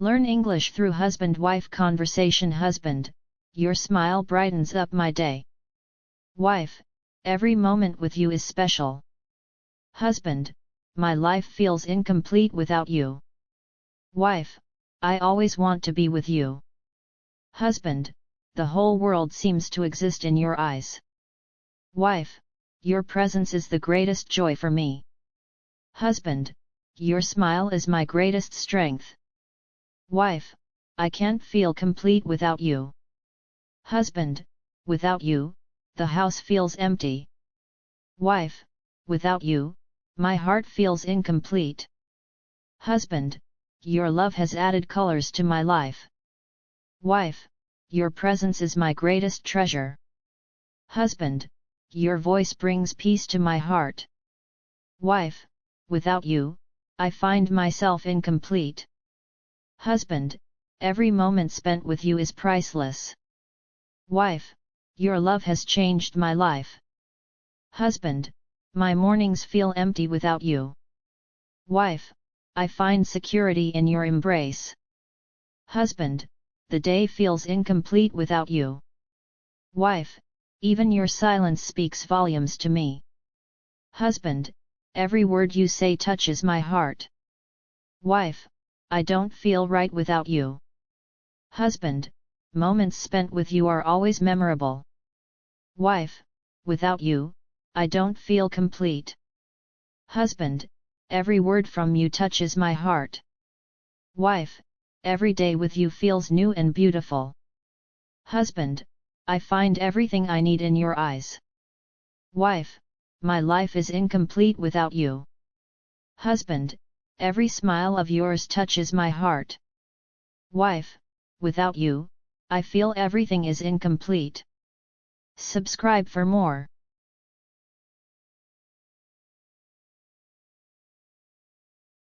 Learn English through husband-wife conversation. Husband, your smile brightens up my day. Wife, every moment with you is special. Husband, my life feels incomplete without you. Wife, I always want to be with you. Husband, the whole world seems to exist in your eyes. Wife, your presence is the greatest joy for me. Husband, your smile is my greatest strength. Wife, I can't feel complete without you. Husband, without you, the house feels empty. Wife, without you, my heart feels incomplete. Husband, your love has added colors to my life. Wife, your presence is my greatest treasure. Husband, your voice brings peace to my heart. Wife, without you, I find myself incomplete. Husband, every moment spent with you is priceless. Wife, your love has changed my life. Husband, my mornings feel empty without you. Wife, I find security in your embrace. Husband, the day feels incomplete without you. Wife, even your silence speaks volumes to me. Husband, every word you say touches my heart. Wife, I don't feel right without you. Husband, moments spent with you are always memorable. Wife, without you, I don't feel complete. Husband, every word from you touches my heart. Wife, every day with you feels new and beautiful. Husband, I find everything I need in your eyes. Wife, my life is incomplete without you. Husband, every smile of yours touches my heart. Wife, without you, I feel everything is incomplete. Subscribe for more.